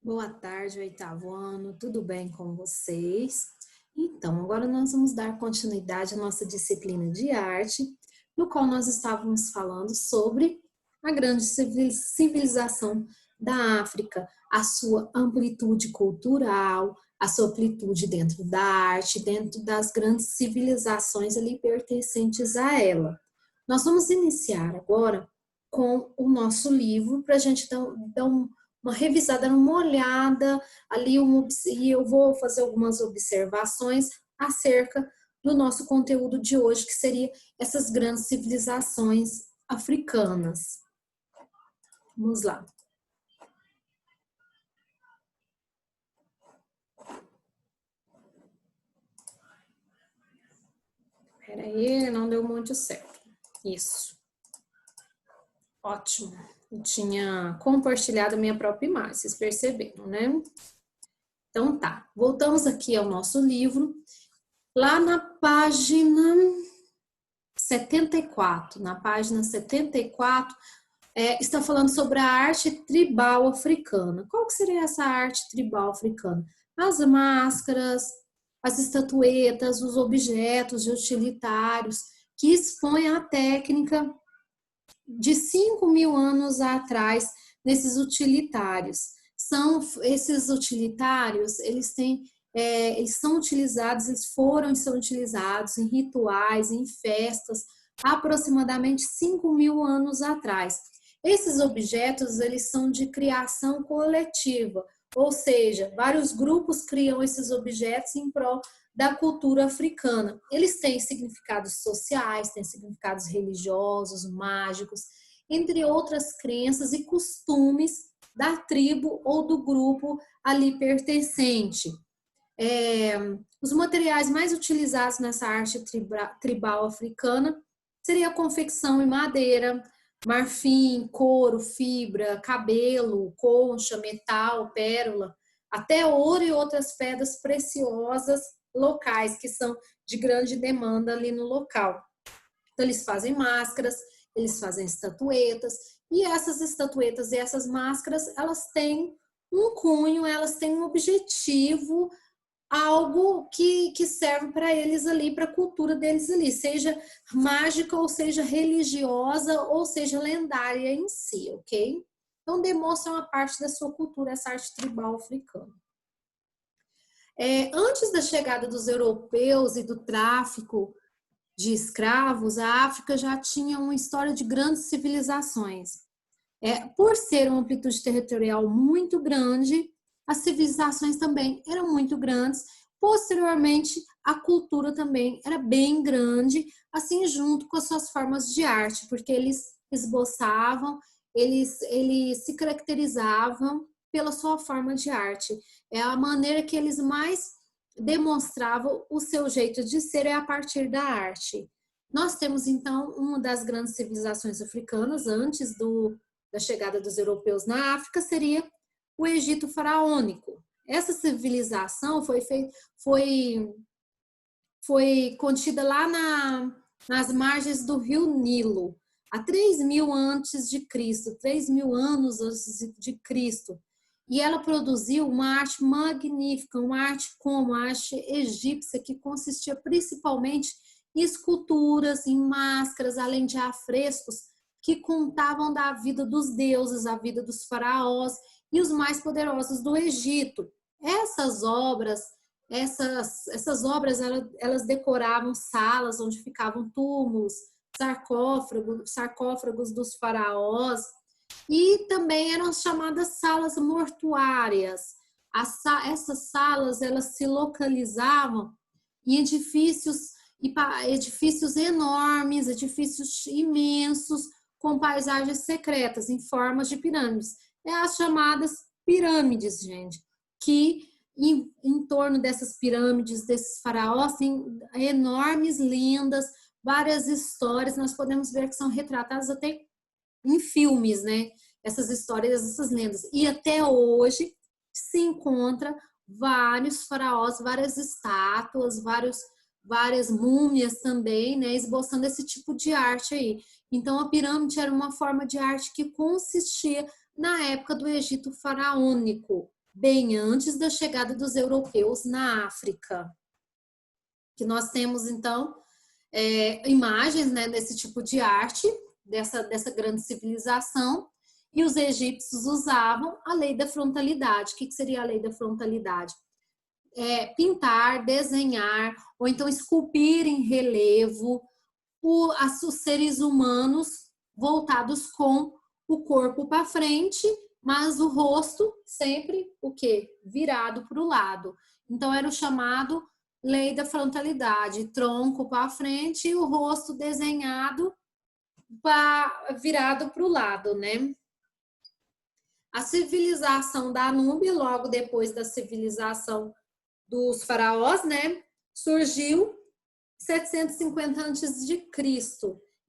Boa tarde, oitavo ano, tudo bem com vocês? Então, agora nós vamos dar continuidade à nossa disciplina de arte, no qual nós estávamos falando sobre a grande civilização da África, a sua amplitude cultural, a sua amplitude dentro da arte, dentro das grandes civilizações ali pertencentes a ela. Nós vamos iniciar agora com o nosso livro para a gente dar uma revisada, uma olhada ali, e eu vou fazer algumas observações acerca do nosso conteúdo de hoje, que seria essas grandes civilizações africanas. Vamos lá. Espera aí, não deu muito certo. Isso. Ótimo. Eu tinha compartilhado a minha própria imagem, vocês perceberam, né? Então tá, voltamos aqui ao nosso livro. Lá na página 74, na página 74, está falando sobre a arte tribal africana. Qual que seria essa arte tribal africana? As máscaras, as estatuetas, os objetos utilitários que expõem a técnica de 5.000 anos atrás nesses utilitários. Esses utilitários, eles são utilizados, eles foram e são utilizados em rituais, em festas, aproximadamente 5.000 anos atrás. Esses objetos, eles são de criação coletiva, ou seja, vários grupos criam esses objetos em prol da cultura africana. Eles têm significados sociais, têm significados religiosos, mágicos, entre outras crenças e costumes da tribo ou do grupo ali pertencente. Os materiais mais utilizados nessa arte tribal africana seria a confecção em madeira, marfim, couro, fibra, cabelo, concha, metal, pérola, até ouro e outras pedras preciosas locais que são de grande demanda ali no local. Então eles fazem máscaras, eles fazem estatuetas, e essas estatuetas e essas máscaras, elas têm um cunho, elas têm um objetivo, algo que serve para eles ali, para a cultura deles ali, seja mágica, ou seja religiosa, ou seja lendária em si, ok? Então demonstra uma parte da sua cultura, essa arte tribal africana. Antes da chegada dos europeus e do tráfico de escravos, a África já tinha uma história de grandes civilizações. Por ser uma amplitude territorial muito grande, as civilizações também eram muito grandes. Posteriormente, a cultura também era bem grande, assim junto com as suas formas de arte, porque eles esboçavam, eles se caracterizavam pela sua forma de arte. É a maneira que eles mais demonstravam o seu jeito de ser a partir da arte. Nós temos, então, uma das grandes civilizações africanas, antes da chegada dos europeus na África, seria o Egito faraônico. Essa civilização foi contida lá nas margens do rio Nilo, há 3.000 antes de Cristo, 3.000 anos antes de Cristo. E ela produziu uma arte magnífica, uma arte como a arte egípcia, que consistia principalmente em esculturas, em máscaras, além de afrescos, que contavam da vida dos deuses, a vida dos faraós e os mais poderosos do Egito. Essas obras, elas decoravam salas onde ficavam túmulos, sarcófagos dos faraós, e também eram chamadas salas mortuárias. Essas salas, elas se localizavam em edifícios enormes, edifícios imensos, com paisagens secretas em formas de pirâmides. As chamadas pirâmides, gente, que em torno dessas pirâmides, desses faraós, tem enormes lendas, várias histórias, nós podemos ver que são retratadas até em filmes, né? Essas histórias, essas lendas. E até hoje se encontra vários faraós, várias estátuas, várias múmias também, né? Esboçando esse tipo de arte aí. Então a pirâmide era uma forma de arte que consistia na época do Egito faraônico. bem antes da chegada dos europeus na África. Que nós temos, então, imagens, né, desse tipo de arte, dessa grande civilização, e os egípcios usavam a lei da frontalidade. O que seria a lei da frontalidade? Pintar, desenhar, ou então esculpir em relevo os seres humanos voltados com o corpo para frente, mas o rosto sempre o quê? Virado para o lado. Então era o chamado lei da frontalidade, tronco para frente e o rosto desenhado virado para o lado, né? A civilização da Núbia, logo depois da civilização dos faraós, né, surgiu 750 a.C.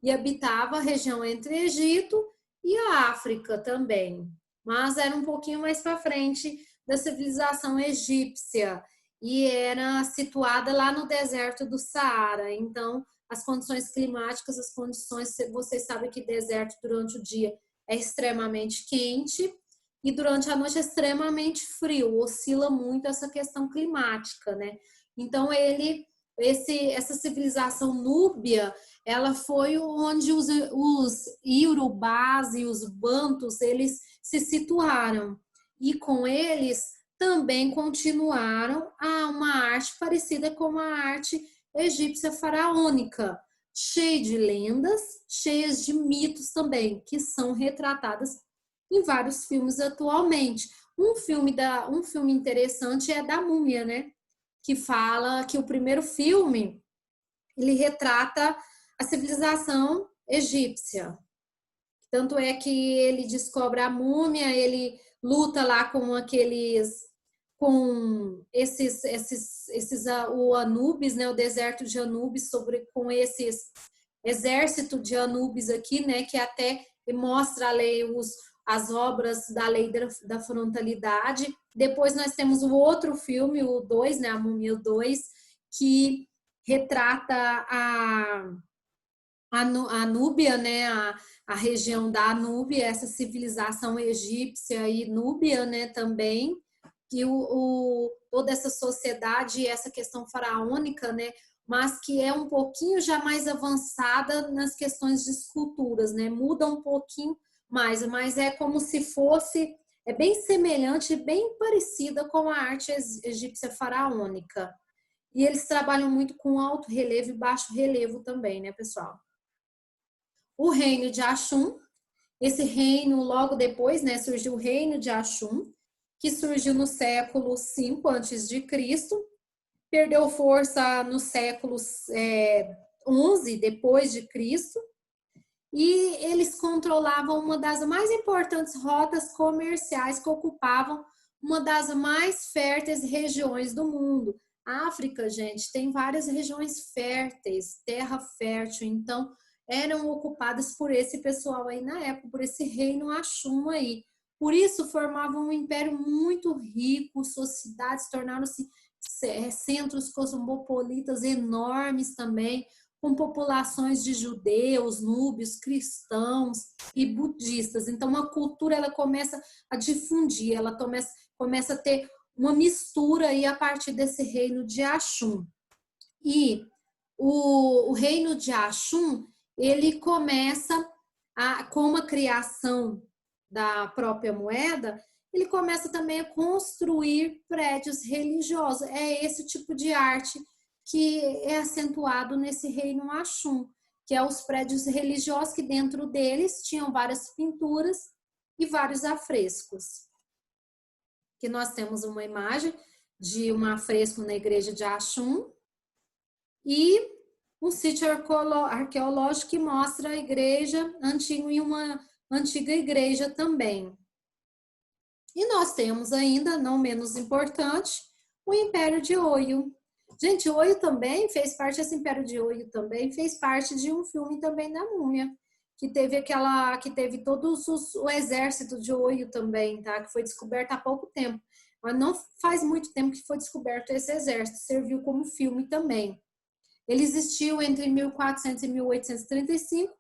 e habitava a região entre Egito e a África também, mas era um pouquinho mais para frente da civilização egípcia e era situada lá no deserto do Saara. Então, as condições climáticas, as condições, vocês sabem que deserto durante o dia é extremamente quente e durante a noite é extremamente frio, oscila muito essa questão climática, né? Então, essa civilização núbia, ela foi onde os iorubás e os bantus, eles se situaram. E com eles também continuaram uma arte parecida com a arte egípcia faraônica, cheia de lendas, cheias de mitos também, que são retratadas em vários filmes atualmente. Um filme interessante é da Múmia, né? Que fala que o primeiro filme ele retrata a civilização egípcia. Tanto é que ele descobre a múmia, ele luta lá com o Anubis, né, o deserto de Anubis, com esses exército de Anubis aqui, né, que até mostra a lei, as obras da lei da frontalidade. Depois nós temos o outro filme, o 2, né, a Múmia 2, que retrata a Núbia, né, a região da Anúbia, essa civilização egípcia e núbia, né, também, que toda essa sociedade e essa questão faraônica, né, mas que é um pouquinho já mais avançada nas questões de esculturas, né, muda um pouquinho mais, mas é como se fosse, é bem semelhante, bem parecida com a arte egípcia faraônica. E eles trabalham muito com alto relevo e baixo relevo também, né, pessoal? O reino de Axum, esse reino, logo depois, né, surgiu o reino de Axum, que surgiu no século V a.C., perdeu força no século XI depois de Cristo, e eles controlavam uma das mais importantes rotas comerciais que ocupavam uma das mais férteis regiões do mundo. A África, gente, tem várias regiões férteis, terra fértil, então eram ocupadas por esse pessoal aí na época, por esse reino Axum aí. Por isso formavam um império muito rico, sociedades tornaram-se centros cosmopolitas enormes também, com populações de judeus, núbios, cristãos e budistas. Então a cultura ela começa a difundir, ela começa a ter uma mistura aí a partir desse reino de Axum. E o reino de Axum, ele começa com a criação da própria moeda, ele começa também a construir prédios religiosos. É esse tipo de arte que é acentuado nesse reino Axum, que é os prédios religiosos que dentro deles tinham várias pinturas e vários afrescos. Aqui nós temos uma imagem de um afresco na igreja de Axum e um sítio arqueológico que mostra a igreja antiga e uma antiga igreja também. E nós temos ainda, não menos importante, o Império de Oyo. Gente, Oyo também fez parte, esse Império de Oyo também fez parte de um filme também da Múmia, que teve o exército de Oyo também, tá? Que foi descoberto há pouco tempo. Mas não faz muito tempo que foi descoberto esse exército, serviu como filme também. Ele existiu entre 1400 e 1835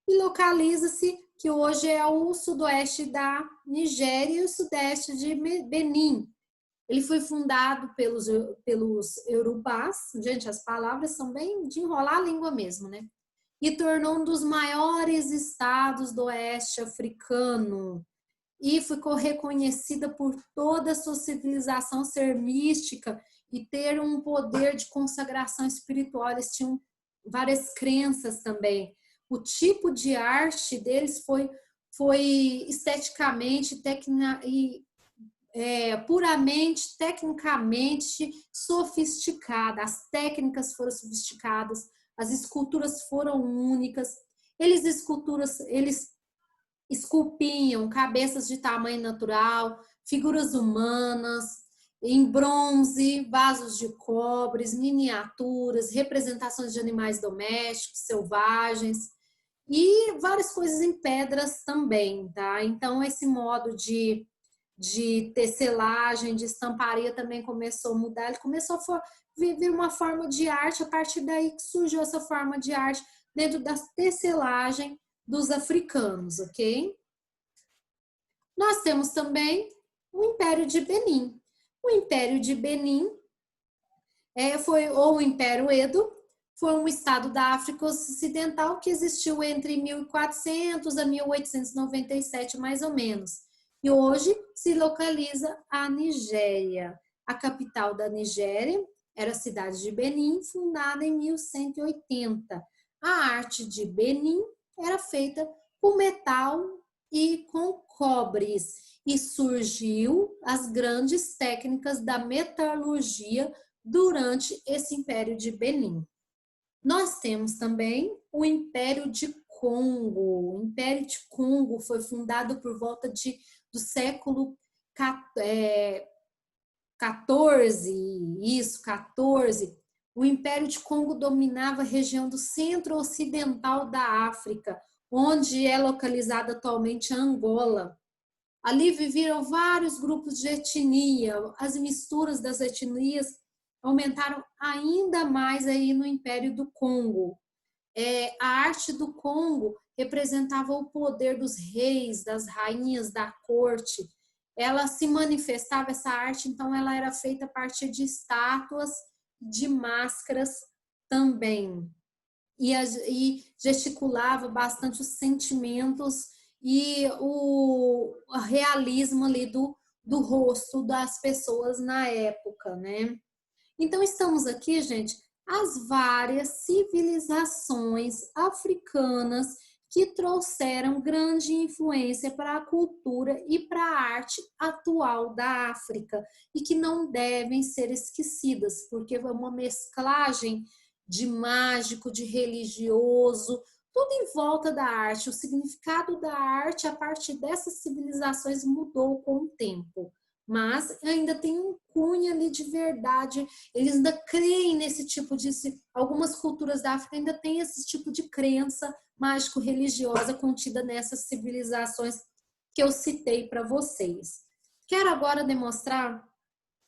e localiza-se que hoje é o sudoeste da Nigéria e o sudeste de Benin. Ele foi fundado pelos Yorubás, gente, as palavras são bem de enrolar a língua mesmo, né? E tornou um dos maiores estados do oeste africano. E ficou reconhecida por toda a sua civilização ser mística e ter um poder de consagração espiritual. Eles tinham várias crenças também. O tipo de arte deles foi esteticamente puramente, tecnicamente sofisticada. As técnicas foram sofisticadas, as esculturas foram únicas. Eles esculpiam cabeças de tamanho natural, figuras humanas, em bronze, vasos de cobre, miniaturas, representações de animais domésticos, selvagens e várias coisas em pedras também, tá? Então, esse modo de tecelagem, de estamparia também começou a mudar, ele começou a viver uma forma de arte, a partir daí que surgiu essa forma de arte dentro da tecelagem dos africanos, ok? Nós temos também o Império de Benin. O Império de Benin ou o Império Edo, foi um estado da África Ocidental que existiu entre 1400 a 1897, mais ou menos. E hoje se localiza a Nigéria. A capital da Nigéria era a cidade de Benin, fundada em 1180. A arte de Benin era feita com metal e com cobres, e surgiu as grandes técnicas da metalurgia durante esse Império de Benin. Nós temos também o Império de Congo. O Império de Congo foi fundado por volta do século XIV. O Império de Congo dominava a região do centro-ocidental da África, onde é localizada atualmente a Angola. Ali viviam vários grupos de etnia, as misturas das etnias aumentaram ainda mais aí no Império do Congo. A arte do Congo representava o poder dos reis, das rainhas, da corte. Ela se manifestava, essa arte, então ela era feita a partir de estátuas, de máscaras também. E gesticulava bastante os sentimentos e o realismo ali do rosto das pessoas na época, né? Então, estamos aqui, gente, as várias civilizações africanas que trouxeram grande influência para a cultura e para a arte atual da África e que não devem ser esquecidas, porque é uma mesclagem de mágico, de religioso, tudo em volta da arte. O significado da arte a partir dessas civilizações mudou com o tempo, mas ainda tem um cunho ali de verdade. Eles ainda creem nesse tipo de... Algumas culturas da África ainda têm esse tipo de crença mágico-religiosa contida nessas civilizações que eu citei para vocês. Quero agora demonstrar,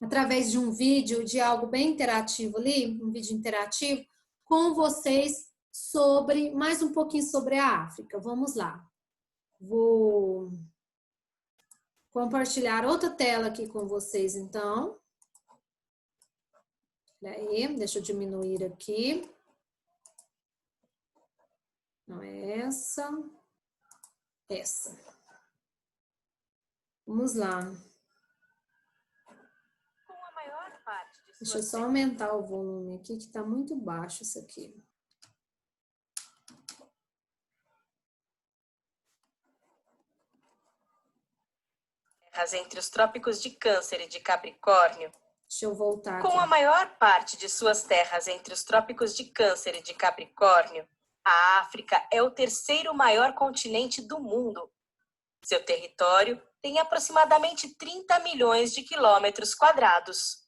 através de um vídeo, de algo bem interativo ali, um vídeo interativo, com vocês mais um pouquinho sobre a África. Vamos lá. Vou compartilhar outra tela aqui com vocês, então. Peraí, deixa eu diminuir aqui. Não é essa. Essa. Vamos lá. Deixa eu só aumentar o volume aqui, que está muito baixo isso aqui. Entre os trópicos de Câncer e de Capricórnio. Deixa eu voltar aqui. Com a maior parte de suas terras entre os trópicos de Câncer e de Capricórnio, a África é o terceiro maior continente do mundo. Seu território tem aproximadamente 30 milhões de quilômetros quadrados.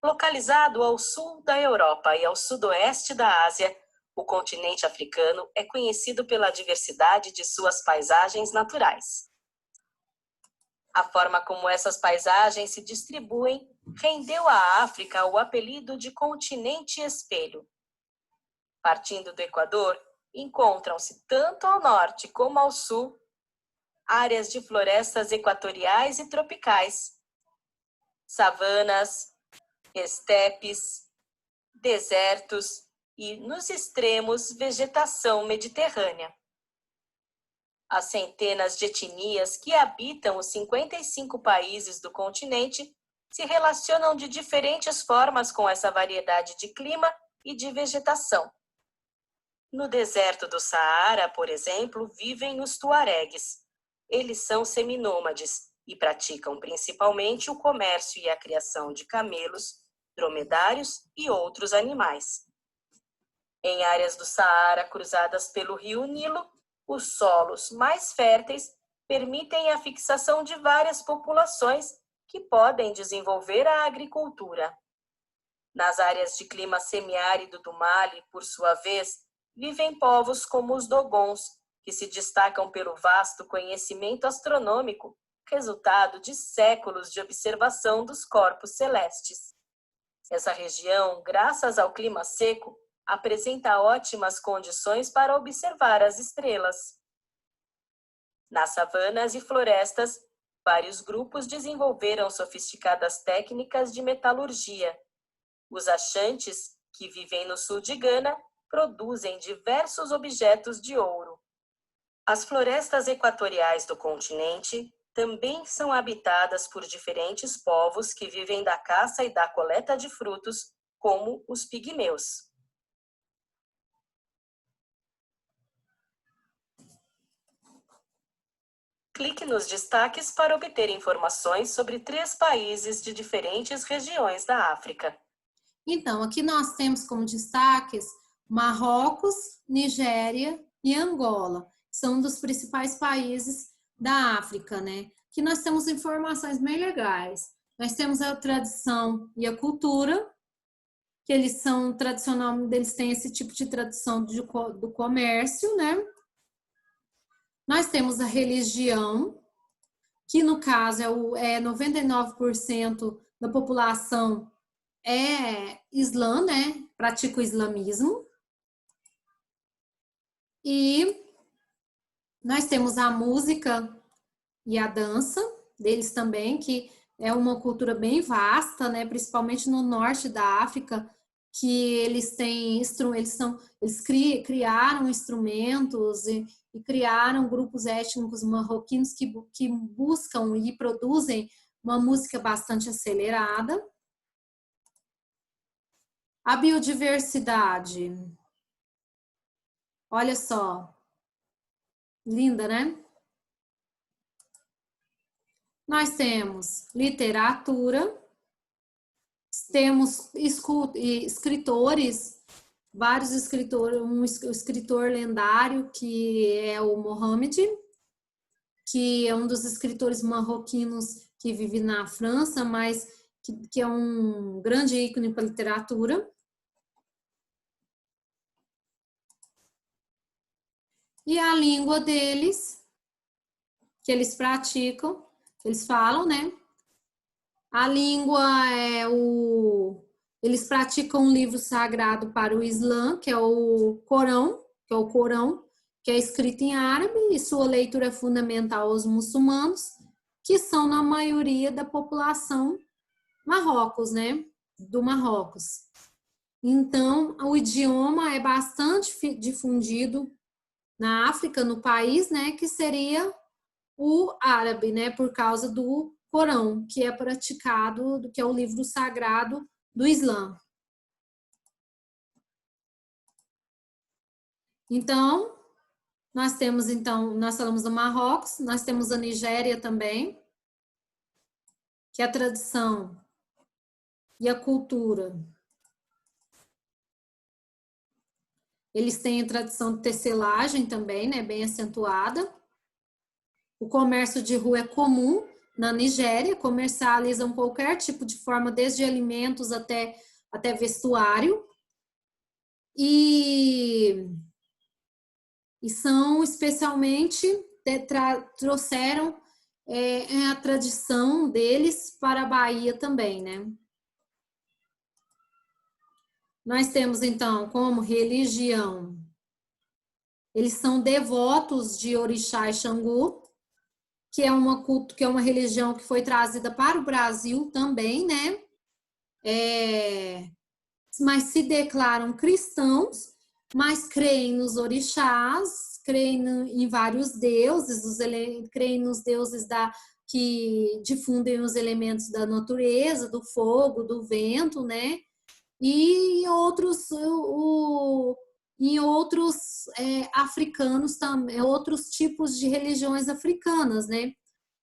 Localizado ao sul da Europa e ao sudoeste da Ásia, o continente africano é conhecido pela diversidade de suas paisagens naturais. A forma como essas paisagens se distribuem rendeu à África o apelido de continente espelho. Partindo do Equador, encontram-se tanto ao norte como ao sul áreas de florestas equatoriais e tropicais, savanas, estepes, desertos e, nos extremos, vegetação mediterrânea. As centenas de etnias que habitam os 55 países do continente se relacionam de diferentes formas com essa variedade de clima e de vegetação. No deserto do Saara, por exemplo, vivem os tuaregues. Eles são seminômades e praticam principalmente o comércio e a criação de camelos, dromedários e outros animais. Em áreas do Saara cruzadas pelo rio Nilo, os solos mais férteis permitem a fixação de várias populações que podem desenvolver a agricultura. Nas áreas de clima semiárido do Mali, por sua vez, vivem povos como os Dogons, que se destacam pelo vasto conhecimento astronômico, resultado de séculos de observação dos corpos celestes. Essa região, graças ao clima seco, apresenta ótimas condições para observar as estrelas. Nas savanas e florestas, vários grupos desenvolveram sofisticadas técnicas de metalurgia. Os Achantes, que vivem no sul de Gana, produzem diversos objetos de ouro. As florestas equatoriais do continente também são habitadas por diferentes povos que vivem da caça e da coleta de frutos, como os pigmeus. Clique nos destaques para obter informações sobre 3 países de diferentes regiões da África. Então, aqui nós temos como destaques Marrocos, Nigéria e Angola. São um dos principais países da África, né? Que nós temos informações bem legais. Nós temos a tradição e a cultura, que eles são tradicional, eles têm esse tipo de tradição do comércio, né? Nós temos a religião, que no caso é 99% da população é islã, né? Pratica o islamismo. E nós temos a música e a dança deles também, que é uma cultura bem vasta, né? Principalmente no norte da África, que eles têm eles criaram instrumentos e criaram grupos étnicos marroquinos que buscam e produzem uma música bastante acelerada. A biodiversidade. Olha só. Linda, né? Nós temos literatura, temos escritores, vários escritores, um escritor lendário que é o Mohammed, que é um dos escritores marroquinos que vive na França, mas que é um grande ícone para a literatura. E a língua deles, que eles praticam, eles falam, né? A língua eles praticam um livro sagrado para o Islã, que é o Corão, que é escrito em árabe, e sua leitura é fundamental aos muçulmanos, que são na maioria da população Marrocos, né? Do Marrocos. Então, o idioma é bastante difundido na África, no país, né? Que seria o árabe, né? Por causa do Corão, que é praticado, que é o livro sagrado do Islã. Então, nós falamos do Marrocos, nós temos a Nigéria também, que é a tradição e a cultura. Eles têm a tradição de tecelagem também, né, bem acentuada. O comércio de rua é comum na Nigéria, comercializam qualquer tipo de forma, desde alimentos até vestuário. E são especialmente, trouxeram a tradição deles para a Bahia também, né? Nós temos, então, como religião Eles são devotos de Orixá e Xangô, que é uma religião que foi trazida para o Brasil também, né? Mas se declaram cristãos, mas creem nos orixás, creem em vários deuses, creem nos deuses que difundem os elementos da natureza, do fogo, do vento, né? E em outros africanos também, outros tipos de religiões africanas, né?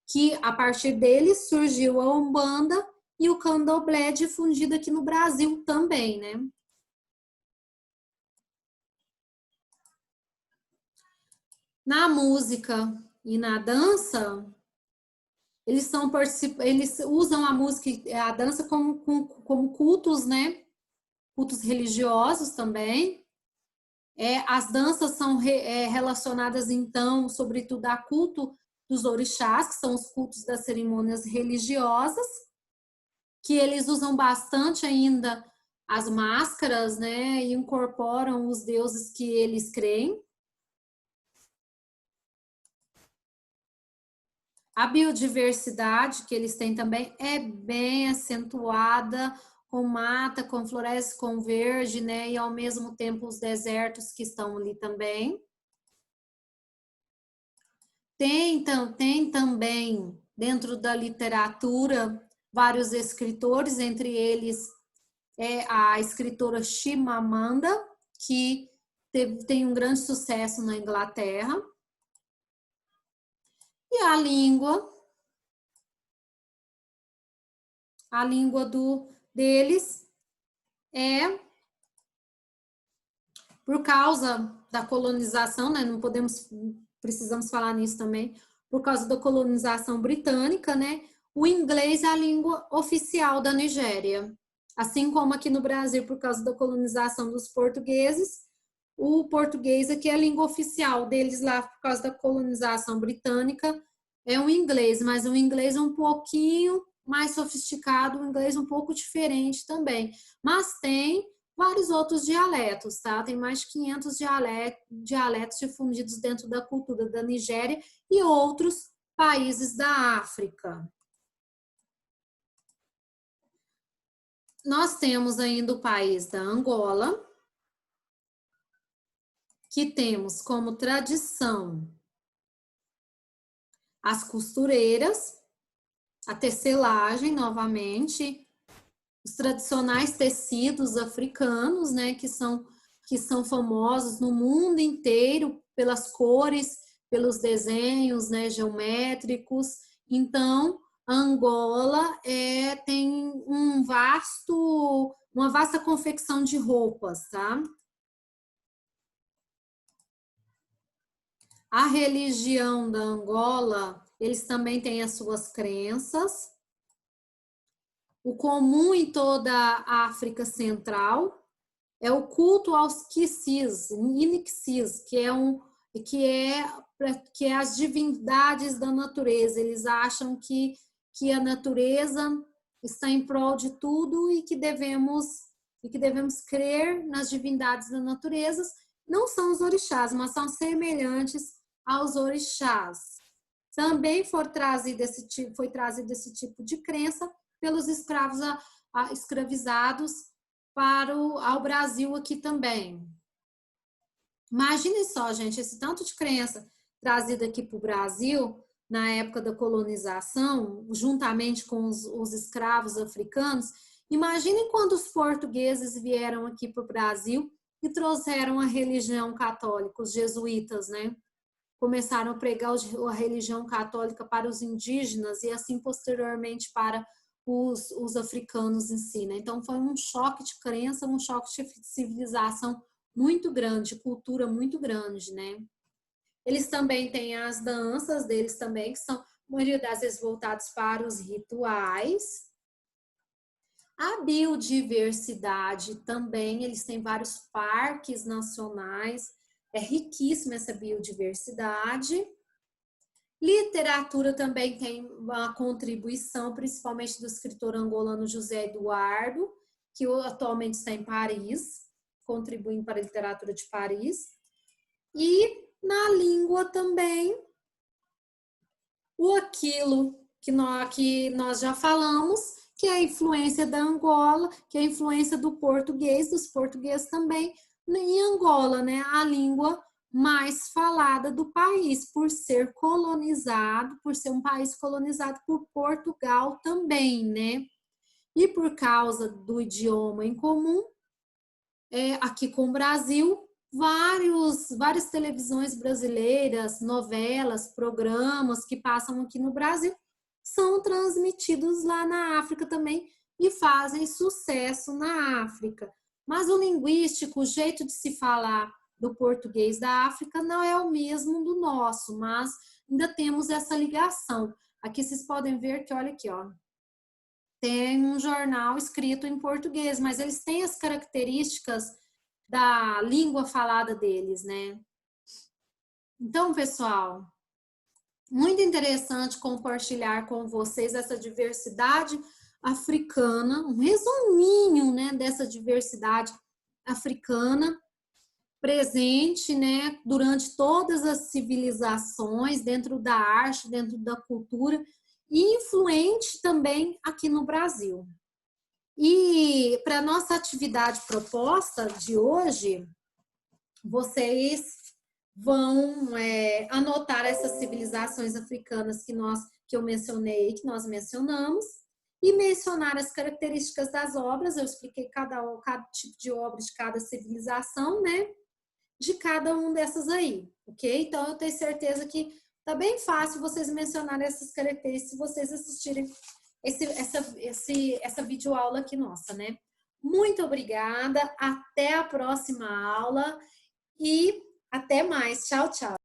Que a partir deles surgiu a Umbanda e o Candomblé difundido aqui no Brasil também, né? Na música e na dança, eles usam a música e a dança como cultos, né? Cultos religiosos também. As danças são relacionadas, então, sobretudo a culto dos orixás, que são os cultos das cerimônias religiosas, que eles usam bastante ainda as máscaras, né? E incorporam os deuses que eles creem. A biodiversidade que eles têm também é bem acentuada, com mata, com floresta, com verde, né? E ao mesmo tempo os desertos que estão ali também. Tem também, dentro da literatura, vários escritores, entre eles a escritora Chimamanda, que tem um grande sucesso na Inglaterra. E a língua deles é por causa da colonização, né? Precisamos falar nisso também, por causa da colonização britânica, né? O inglês é a língua oficial da Nigéria. Assim como aqui no Brasil, por causa da colonização dos portugueses, o português aqui é a língua oficial deles lá, por causa da colonização britânica, é o inglês, mas o inglês é um pouquinho mais sofisticado, o inglês um pouco diferente também. Mas tem vários outros dialetos, tá? Tem mais de 500 dialetos difundidos dentro da cultura da Nigéria e outros países da África. Nós temos ainda o país da Angola, que temos como tradição as costureiras, a tecelagem, novamente, os tradicionais tecidos africanos, né, que são famosos no mundo inteiro pelas cores, pelos desenhos, né, geométricos. Então, a Angola tem uma vasta confecção de roupas, tá? A religião da Angola, eles também têm as suas crenças. O comum em toda a África Central é o culto aos Inixis, que é as divindades da natureza. Eles acham que a natureza está em prol de tudo e que devemos crer nas divindades da natureza. Não são os orixás, mas são semelhantes aos orixás. Também foi trazido esse tipo de crença pelos escravos escravizados ao Brasil aqui também. Imagine só, gente, esse tanto de crença trazida aqui para o Brasil na época da colonização, juntamente com os escravos africanos. Imagine quando os portugueses vieram aqui para o Brasil e trouxeram a religião católica, os jesuítas, né? Começaram a pregar a religião católica para os indígenas e assim posteriormente para os africanos em si, né? Então foi um choque de crença, um choque de civilização muito grande, cultura muito grande, né? Eles também têm as danças deles também, que são, a maioria das vezes, voltados para os rituais. A biodiversidade também, eles têm vários parques nacionais, é riquíssima essa biodiversidade. Literatura também tem uma contribuição, principalmente do escritor angolano José Eduardo, que atualmente está em Paris, contribuindo para a literatura de Paris. E na língua também, aquilo que nós já falamos, que é a influência da Angola, que é a influência do português, dos portugueses também, em Angola, né? A língua mais falada do país, por ser colonizado, por ser um país colonizado por Portugal também, né? E por causa do idioma em comum, aqui com o Brasil, várias televisões brasileiras, novelas, programas que passam aqui no Brasil são transmitidos lá na África também e fazem sucesso na África. Mas o linguístico, o jeito de se falar do português da África não é o mesmo do nosso, mas ainda temos essa ligação. Aqui vocês podem ver que, olha aqui, ó, tem um jornal escrito em português, mas eles têm as características da língua falada deles, né? Então, pessoal, muito interessante compartilhar com vocês essa diversidade africana, um resuminho, né, dessa diversidade africana presente, né, durante todas as civilizações, dentro da arte, dentro da cultura e influente também aqui no Brasil. E para nossa atividade proposta de hoje, vocês vão anotar essas civilizações africanas que eu mencionei, que nós mencionamos, e mencionar as características das obras. Eu expliquei cada tipo de obra de cada civilização, né? De cada um dessas aí, ok? Então, eu tenho certeza que tá bem fácil vocês mencionarem essas características se vocês assistirem essa videoaula aqui nossa, né? Muito obrigada, até a próxima aula e até mais. Tchau, tchau.